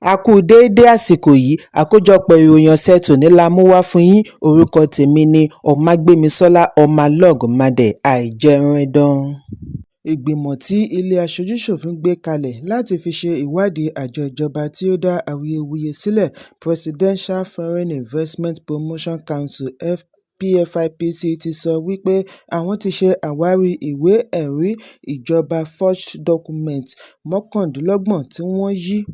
A kú déédé àsìkò yìí, àkójọpọ̀ ìròyìn ọ̀sẹ̀ tòní la mú wá fún yín. Orúkọ tèmi ni Ọ̀mágbémisọ́lá Ọmọlọ́gùnmadẹ Àìjẹrìndán. Ìgbìmọ̀ tí ilé aṣojú-ṣòfin gbé kalẹ̀ láti fi ṣe ìwádìí àjọ ìjọba tí ó dá awuyewuye sílẹ̀ Presidential Foreign Investment Promotion Council PFIPC ti sọ wípé àwọn ti ṣe àwárí ìwé-ẹ̀rí ìjọba forged documents 29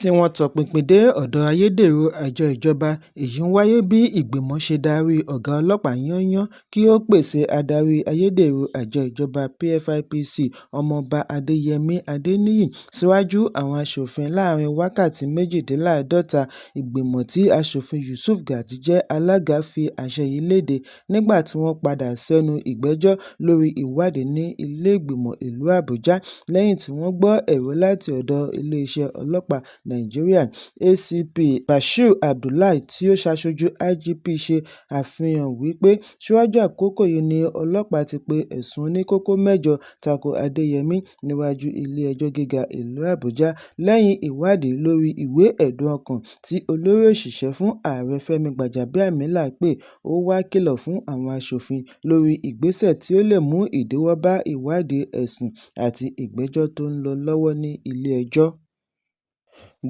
tí wọ́n tọpinpin dé ọ̀dọ̀ ayédèrú àjọ ìjọba. Èyí ń wáyé bí ìgbìmọ̀ ṣe darí ọ̀gá ọlọ́pàá yányán kí ó pèsè adarí ayédèrú àjọ ìjọba PFIPC Ọmọọba Adéyẹmí Adéníyì síwájú àwọn aṣòfin láàrin wákàtí 48. Ìgbìmọ̀ tí aṣòfin Yusuf Gàjí jẹ́ alága fi àṣẹ yìí léde nígbà tí wọ́n padà sẹ́nu ìgbẹ́jọ́ lórí ìwádìí ní ilé-ìgbìmọ̀ ìlú Àbújá lẹ́yìn tí wọ́n gbọ́ ẹ̀rí láti ọ̀dọ̀ iléeṣẹ́ ọlọ́pàá Nàìjíríà. ACP Bashir Abdullahi tí ó ṣaṣojú IGP ṣe àfihàn wípé síwájú àkókò yìí ni ọlọ́pàá ti pe ẹ̀sùn oníkókó 8 tako Adéyẹmí níwájú ilé-ẹjọ́ gíga ìlú Àbújá lẹ́yìn ìwádìí lórí ìwé ẹ̀dùn ọkàn tí olórí òṣìṣẹ́ fún ààrẹ Fẹ́mi Gbàjàbíàmílà pé ó wá kìlọ̀ fún àwọn aṣòfin lórí ìgbésẹ̀ tí ó lè mú ìdíwọ́ bá ìwádìí ẹ̀sùn àti ìgbẹ́jọ́ tó ń lọ lọ́wọ́ ní ilé-ẹjọ́.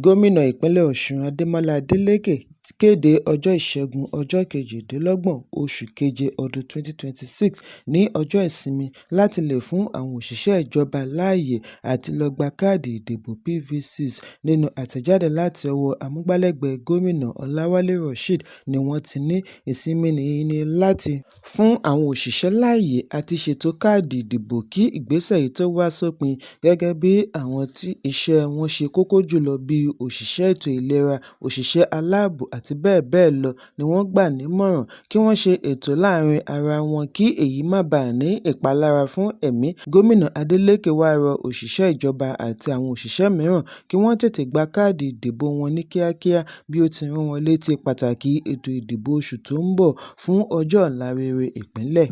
Gómìnà ìpínlẹ̀ Ọ̀ṣun Adémọ́lá Adélékè kéde ọjọ́ Ìṣẹ́gun ọjọ́ 28 oṣù keje ọdún 2026 ní ọjọ́ ìsinmi láti lè fún àwọn òṣìṣẹ́ ìjọba láàyè àti lọ gba káàdì ìdìbò PVCs. Nínú àtẹ̀jáde láti ọwọ́ amúgbálẹ́gbẹ̀ẹ́ gómìnà Ọláwálé Rasheed ni wọ́n ti ní ìsinmi yìí ní láti fún àwọn òṣìṣẹ́ láàyè àti ṣètò káàdì ìdìbò kí ìgbésẹ̀ yìí tó wá sópin, gẹ́gẹ́ bí àwọn tí iṣẹ́ wọn ṣe kókó jùlọ bíi òṣìṣẹ́ ètò ìlera, òṣìṣẹ́ aláàbò àti bẹ́ẹ̀ bẹ́ẹ̀ lọ ni wọ́n gbà nímọ̀ràn kí wọ́n ṣe ètò láàrin ara wọn kí èyí má baà ní ìpalára fún ẹ̀mí. Gómìnà Adeleke wá rọ òṣìṣẹ́ ìjọba àti àwọn òṣìṣẹ́ mìíràn kí wọ́n tètè gba káàdì ìdìbò wọn ní kíákíá bí ó ti rán wọn létí pàtàkì ètò ìdìbò oṣù tó ń bọ̀ fún ọjọ́ ọ̀la rere ìpínlẹ̀.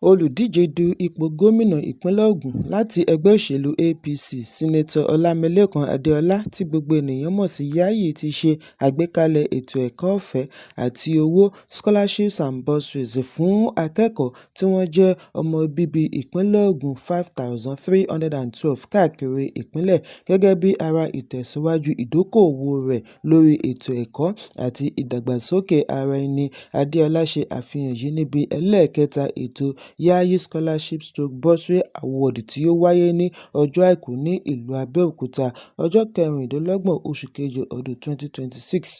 Olùdíje du ipò gómìnà ìpínlẹ̀ Ògùn láti ẹgbẹ́ òṣèlú APC Sínátọ̀ Ọlámilékan Adéọlá tí gbogbo ènìyàn mọ̀ sí Yayi ti ṣe àgbékalẹ̀ ètò ẹ̀kọ́ ọ̀fẹ́ àti owó scholarships and bursaries fún akẹ́kọ̀ọ́ tí wọ́n jẹ́ ọmọ bíbí ìpínlẹ̀ Ògùn 5,312 káàkiri ìpínlẹ̀ gẹ́gẹ́ bí ara ìtẹ̀síwájú ìdókòòwò rẹ̀ lórí ètò ẹ̀kọ́ àti ìdàgbàsókè ara ẹni. Adéọlá ṣe àfihàn yìí níbi ẹlẹ́ẹ̀kẹta ètò Yayi Scholarship/Bursary Award tí ó wáyé ní ọjọ́ Àìkú ní ìlú Abẹ́òkúta ọjọ́ 26 oṣù keje ọdún 2026.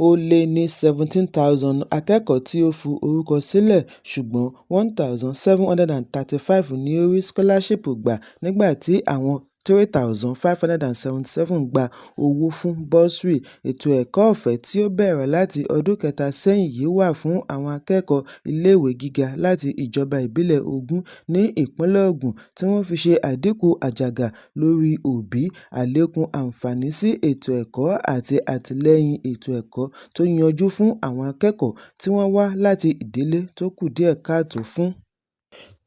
Ó lé ní 17,000 akẹ́kọ̀ọ́ tí ó fi orúkọ sílẹ̀ ṣùgbọ́n 1,735 ni ó rí scholarship gbà nígbà tí àwọn 3,577 gba owó fún bursary. Ètò ẹ̀kọ́ ọ̀fẹ́ tí ó bẹ̀rẹ̀ láti ọdún kẹta sẹ́yìn yìí wà fún àwọn akẹ́kọ̀ọ́ iléèwé gíga láti ìjọba ìbílẹ̀ 20 ní ìpínlẹ̀ Ògùn tí wọ́n fi ṣe àdínkù àjàgà lórí òbí, àlékún àǹfààní sí ètò ẹ̀kọ́ àti àtìlẹ́yìn ètò ẹ̀kọ́ tó yanjú fún àwọn akẹ́kọ̀ọ́ tí wọ́n wá láti ìdílé tó kù díẹ̀ káàtó fún.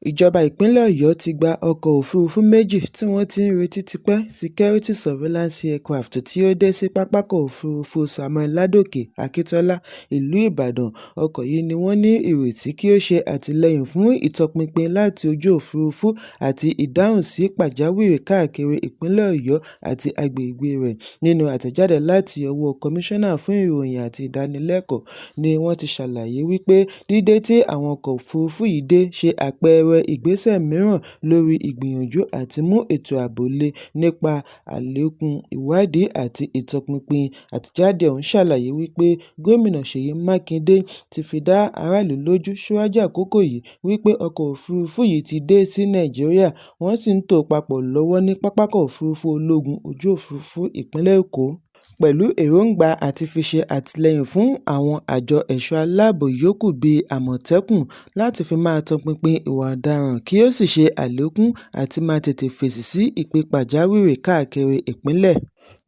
Ìjọba ìpínlẹ̀ Ọ̀yọ́ ti gba ọkọ̀ òfurufú 2 tí wọ́n ti ń retí tipẹ́ Security Surveillance Aircraft tí ó dé sí pápákọ̀ òfurufú Samuel Ládòkè Akíntọ́lá, ìlú Ìbàdàn. Ọkọ̀ yìí ni wọ́n ní ìrètí kí ó ṣe àtìlẹ́yìn fún ìtọpinpin láti ojú òfurufú àti ìdáhùn sí pàjáwìrì káàkiri ìpínlẹ̀ Ọ̀yọ́ àti agbègbè rẹ̀. Nínú àtẹ̀jáde láti ọwọ́ Kọmíṣánná fún ìròyìn àti ìdánilẹ́kọ̀ọ́ ni wọ́n ti ṣàlàyé wípé dídé tí àwọn ọkọ̀ òfurufú yìí dé ṣe àpẹẹrẹ ìgbésẹ̀ mìíràn lórí ìgbìyànjú àti mú ètò ààbò le nípa àlékún ìwádìí àti ìtọpinpin. Àtẹ̀jáde ọ̀hún ṣàlàyé wípé Gómìnà Ṣèyí Mákindé ti fi dá aráàlú lójú síwájú àkókò yìí wípé ọkọ̀ òfurufú yìí ti dé sí Nàìjíríà, wọ́n sì ń tò papọ̀ lọ́wọ́ ní pápákọ̀ òfurufú ológun ojú òfurufú ìpínlẹ̀ Èkó pẹ̀lú èròǹgbà àti fi ṣe àtìlẹ́yìn fún àwọn àjọ ẹ̀ṣọ́ aláàbò yòókù bíi Àmọ̀tẹ́kùn láti fi máa tọpinpin ìwà ọ̀daràn kí ó sì ṣe àlékún àti máa tètè fèsì sí ìpè pàjáwìrì káàkiri ìpínlẹ̀.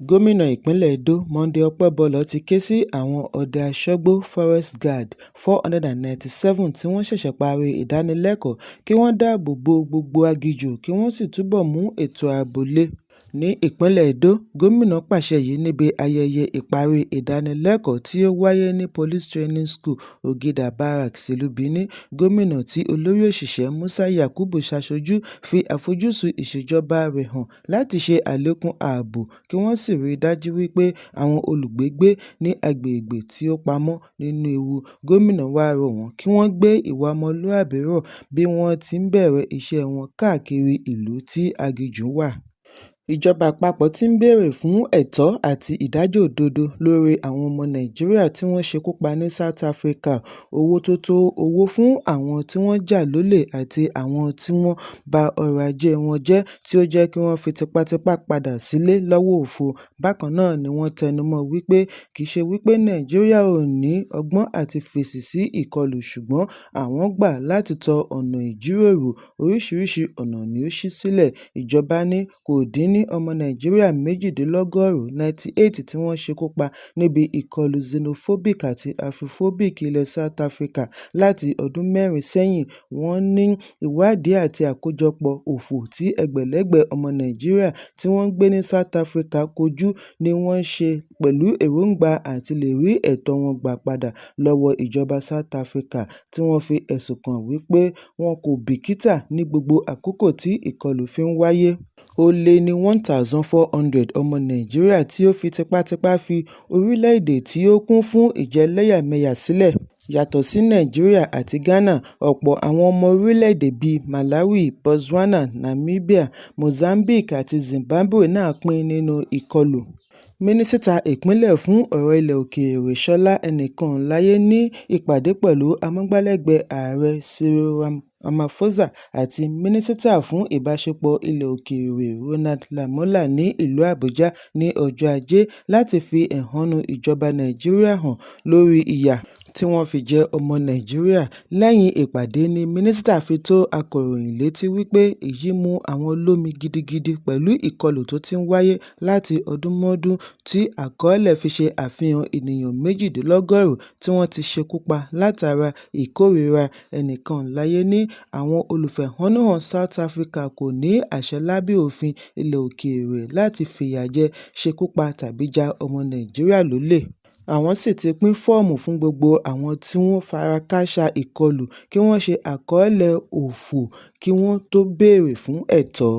Gómìnà ìpínlẹ̀ Edo Monday Ọpẹ́bọlọ ti ké sí àwọn ọdẹ aṣọ́gbó Forest Guard 497 tí wọ́n ṣẹ̀ṣẹ̀ parí ìdánilẹ́kọ̀ọ́ kí wọ́n dáàbò bo gbogbo aginjù kí wọ́n sì túbọ̀ mú ètò ààbò le. Ní ìpínlẹ̀ Edo, gómìnà pàṣẹ yìí níbi ayẹyẹ ìparí ìdánilẹ́kọ̀ọ́ tí ó wáyé ní Police Training School, Ogida Barracks, ìlú Benin. Gómìnà tí olórí òṣìṣẹ́ Musa Yakubu ṣaṣojú fi àfojúsùn ìṣèjọba rẹ̀ hàn láti ṣe àlékún ààbò kí wọ́n sì rí i dájú wípé àwọn olùgbé gbé ní agbègbè tí ó pamọ́ nínú ewu. Gómìnà wá rọ̀ wọ́n kí wọ́n gbé ìwà ọmọlúàbí ró bí wọ́n ti ń bẹ̀rẹ̀ iṣẹ́ wọn káàkiri ìlú tí aginjù wà. Ìjọba àpapọ̀ ti ń béèrè fún ẹ̀tọ́ àti ìdájọ́ òdodo lórí àwọn ọmọ Nàìjíríà tí wọ́n ṣekú pa ní South Africa. Owó tó tó owó fún àwọn tí wọ́n jà lólè àti àwọn tí wọ́n ba ọrọ̀ ajé wọn jẹ́ tí ó jẹ́ kí wọ́n fi tipátipá padà sílé lọ́wọ́ òfo. Bákan náà ni wọ́n tẹnumọ́ wípé kì í ṣe wípé Nàìjíríà ò ní ọgbọ́n àti fèsì sí ìkọlù, ṣùgbọ́n àwọn gbà láti tọ ọ̀nà ìjíròrò. Oríṣiríṣi ọ̀nà ni ó ṣí sílẹ̀. Ìjọba ní kò dín ní ọmọ Nàìjíríà 98 tí wọ́n ṣekú pa níbi ìkọlù xenophobic àti Afrophobic ilẹ̀ South Africa láti ọdún 4 sẹ́yìn. Wọ́n ní ìwádìí àti àkójọpọ̀ òfò tí ẹgbẹ̀lẹ́gbẹ̀ ọmọ Nàìjíríà tí wọ́n ń gbé ní South Africa kojú ni wọ́n ṣe pẹ̀lú èròǹgbà àti lè rí ẹ̀tọ́ wọn gbà padà lọ́wọ́ ìjọba South Africa, tí wọ́n fi ẹ̀sùn kàn wípé wọn kò bìkítà ní gbogbo àkókò tí ìkọlù fi ń wáyé. Ó lé ní 1,400 ọmọ Nàìjíríà tí ó fi tipátipá fi orílẹ̀-èdè tí ó kún fún ìjẹlẹ́yàmẹyà sílẹ̀. Yàtọ̀ sí Nàìjíríà àti Ghana, ọ̀pọ̀ àwọn ọmọ orílẹ̀-èdè bíi Malawi, Botswana, Namibia, Mozambique àti Zimbabwe náà pín nínú ìkọlù. Mínísítà ìpínlẹ̀ fún ọ̀rọ̀ ilẹ̀ òkèèrè Ṣọlá Ẹnìkanláyé ní ìpàdé pẹ̀lú amúgbálẹ́gbẹ̀ẹ́ ààrẹ Cyril Ramaphosa àti mínísítà fún ìbáṣepọ̀ ilẹ̀ òkèèrè Ronald Lamola ní ìlú Àbújá ní ọjọ́ Ajé láti fi ẹ̀hónú ìjọba Nàìjíríà hàn lórí ìyà tí wọ́n fi jẹ ọmọ Nàìjíríà. Lẹ́yìn ìpàdé ni mínísítà fi tó akọ̀ròyìn létí wípé èyí mú àwọn lómi gidigidi pẹ̀lú ìkọlù tó ti ń wáyé láti ọdúnmọ́dún tí àkọọ́lẹ̀ fi ṣe àfihàn ènìyàn 118 tí wọ́n ti ṣekú pa látara ìkórìíra. Ẹnìkanláyé ní àwọn olùfẹ̀hónúhàn South Africa kò ní àṣẹ lábẹ́ òfin ilẹ̀ òkèèrè láti fìyà jẹ, ṣekú pa tàbí ja ọmọ Nàìjíríà lólè. Àwọn sì ti pín fọ́ọ̀mù fún gbogbo àwọn tí wọ́n fara kááṣá ìkọlù kí wọ́n ṣe àkọọ́lẹ̀ òfò kí wọ́n tó béèrè fún ẹ̀tọ́.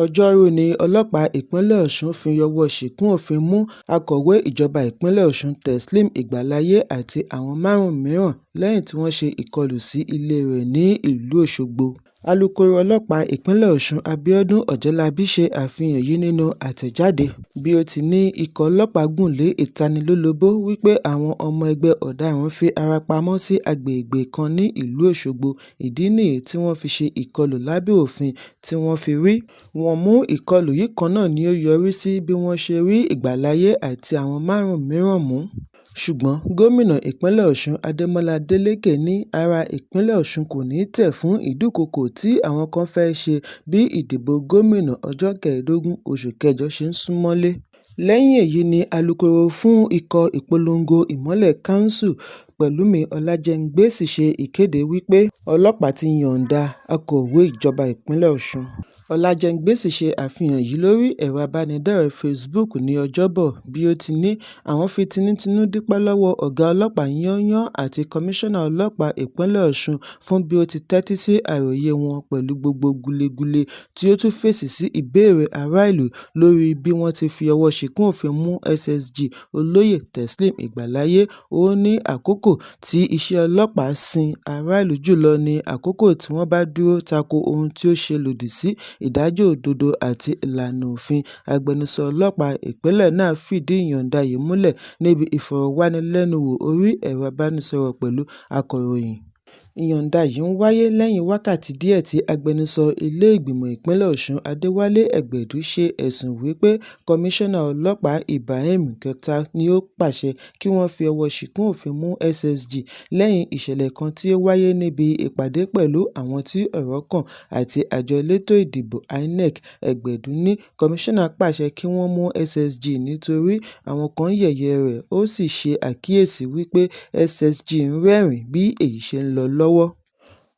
Ọjọ́rú ni ọlọ́pàá ìpínlẹ̀ Ọ̀ṣun fi ọwọ́ ṣìkún òfin mú akọ̀wé ìjọba ìpínlẹ̀ Ọ̀ṣun Teslim Ìgbàláyé àti àwọn 5 mìíràn lẹ́yìn tí wọ́n ṣe ìkọlù sí ilé rẹ̀ ní ìlú Òṣogbo. Alukoro ọlọ́pàá ìpínlẹ̀ Ọ̀ṣun Abíọ́dún Ọ̀jẹ́lábí ṣe àfihàn yìí nínú àtẹ̀jáde. Bí ó ti ní ikọ̀ ọlọ́pàá gùn lé ìtanilólobó wípé àwọn ọmọ ẹgbẹ́ ọ̀daràn fi ara pamọ́ sí agbègbè kan ní ìlú Òṣogbo. Ìdí nìyí tí wọ́n fi ṣe ìkọlù lábẹ́ òfin tí wọ́n fi rí wọn mú. Ìkọlù yìí kan náà ni ó yọrí sí bí wọ́n ṣe rí Ìgbàláyé àti àwọn 5 mìíràn mú. Ṣùgbọ́n gómìnà ìpínlẹ̀ Ọ̀ṣun Adémọ́lá Adélékè ní ara ìpínlẹ̀ Ọ̀ṣun kò ní tẹ̀ fún ìdúkokò tí àwọn kan fẹ́ ṣe bí ìdìbò gómìnà ọjọ́ 15 oṣù kẹjọ ṣe ń súnmọ́lé. Lẹ́yìn èyí ni alukoro fún ikọ̀ ìpolongo ìmọ́lẹ̀ Council Pẹ̀lúmi Ọlájẹ́ngbèsì ṣe ìkéde wípé ọlọ́pàá ti yọ̀ǹda akọ̀wé ìjọba ìpínlẹ̀ Ọ̀ṣun. Ọlájẹ́ngbèsì ṣe àfihàn yìí lórí ẹ̀rọ abánidọ́rẹ̀ẹ́ Facebook ní Ọjọ́bọ̀. Bí ó ti ní àwọn fi tinútinú dúpẹ́ lọ́wọ́ ọ̀gá ọlọ́pàá yányán àti kọmíṣánná ọlọ́pàá ìpínlẹ̀ Ọ̀ṣun fún bí ó ti tẹ́tí sí àròyé wọn pẹ̀lú gbogbo gulegule tí ó tún fèsì sí ìbéèrè ará ìlú lórí bí wọ́n ti fi ọwọ́ ṣìkún òfin mú SSG Olóyè Teslim Ìgbàláyé. Ó ní àkókò tí iṣẹ́ ọlọ́pàá sin ará ìlú jùlọ ní àkókò tí wọ́n bá dúró tako ohun tí ó ṣe lòdì sí ìdájọ́ òdodo àti ìlànà òfin. Agbẹnusọ ọlọ́pàá ìpínlẹ̀ náà fìdí ìyọ̀ǹda yìí múlẹ̀ níbi ìfọ̀rọ̀wánilẹ́nuwò orí ẹ̀rọ abánisọ̀rọ̀ pẹ̀lú akọ̀ròyìn. Ìyọ̀ǹda yìí ń wáyé lẹ́yìn wákàtí díẹ̀ tí agbẹnusọ ilé ìgbìmọ̀ ìpínlẹ̀ Ọ̀ṣun Adéwálé Ẹgbẹ̀dú ṣe ẹ̀sùn wípé kọmíṣánná ọlọ́pàá Ibrahim Kẹta ni ó pàṣẹ kí wọ́n fi ọwọ́ ṣìkún òfin mú SSG lẹ́yìn ìṣẹ̀lẹ̀ kan tí ó wáyé níbi ìpàdé pẹ̀lú àwọn tí ọ̀rọ̀ kàn àti àjọ elétò ìdìbò INEC. Ẹgbẹ̀dú ní kọmíṣánná pàṣẹ kí wọ́n mú SSG nítorí àwọn kan yẹ̀yẹ́ rẹ̀. Ó sì ṣe àkíyèsí wípé SSG ń rẹ́rìn-ín bí èyí ṣe ń lọ lọ́wọ́.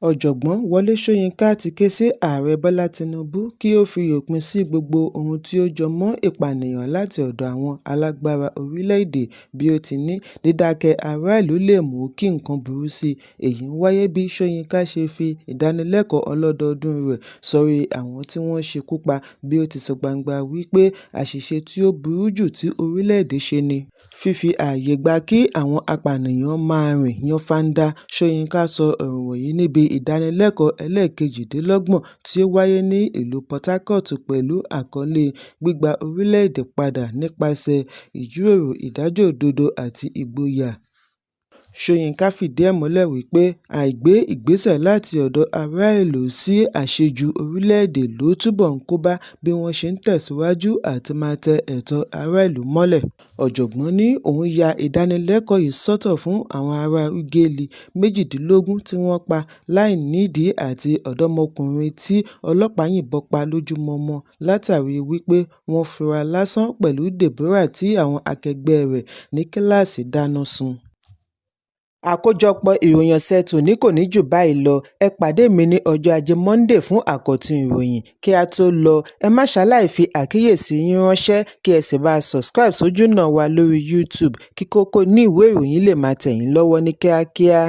Ọ̀jọ̀gbọ́n Wọlé Ṣóyínká ti ké sí Ààrẹ Bọ́lá Tinubu kí ó fi òpin sí gbogbo ohun tí ó jọ mọ́ ìpànìyàn láti ọ̀dọ̀ àwọn alágbára orílẹ̀-èdè bí ó ti ní dídákẹ́ aráàlú lè mú kí nǹkan burú sí i. Èyí ń wáyé bí Ṣóyínká ṣe fi ìdánilẹ́kọ̀ọ́ ọlọ́dọọdún rẹ̀ sórí àwọn tí wọ́n ṣekú pa bí ó ti sọ gbangba wípé àṣìṣe tí ó burú jù tí orílẹ̀-èdè ṣe ni fífi ààyè gba kí àwọn apànìyàn máa rìn yánfandá. Ṣóyínká sọ ọ̀rọ̀ wọ̀nyí níbi ìdánilẹ́kọ̀ọ́ ẹlẹ́ẹ̀kejìdínlọ́gbọ̀n tí ó wáyé ní ìlú Port Harcourt pẹ̀lú àkọlé "Gbígba orílẹ̀-èdè padà nípasẹ̀ ìjíròrò, ìdájọ́ òdodo àti ìgboyà". Ṣóyínká fìdí ẹ̀ múlẹ̀ wípé àìgbé ìgbésẹ̀ láti ọ̀dọ̀ ará ìlú sí aṣojú orílẹ̀-èdè ló túbọ̀ ń kóbá bí wọ́n ṣe ń tẹ̀síwájú àti máa tẹ ẹ̀tọ́ ará ìlú mọ́lẹ̀. Ọ̀jọ̀gbọ́n ní òun ya ìdánilẹ́kọ̀ọ́ yìí sọ́tọ̀ fún àwọn ará Ughelli 18 tí wọ́n pa láìnídìí àti ọ̀dọ́mọkùnrin tí ọlọ́pàá yìnbọn pa lójúmọmọ látàrí wípé wọ́n fura lásán pẹ̀lú Deborah tí àwọn akẹgbẹ́ rẹ̀ ní kíláàsì dáná sun. Àkójọpọ̀ ìròyìn ọ̀sẹ̀ tòní kò ní jù báyìí lọ. Ẹ pàdé mi ní ọjọ́ Ajé Monday fún àkọ́tún ìròyìn. Kí a tó lọ, ẹ má ṣaláì fi àkíyèsí yín ránṣẹ́ kí ẹ sì bá a subscribe sójúnà wa lórí YouTube kí kókó ní ìwé ìròyìn lè máa tẹ̀ yín lọ́wọ́ ní kíákíá.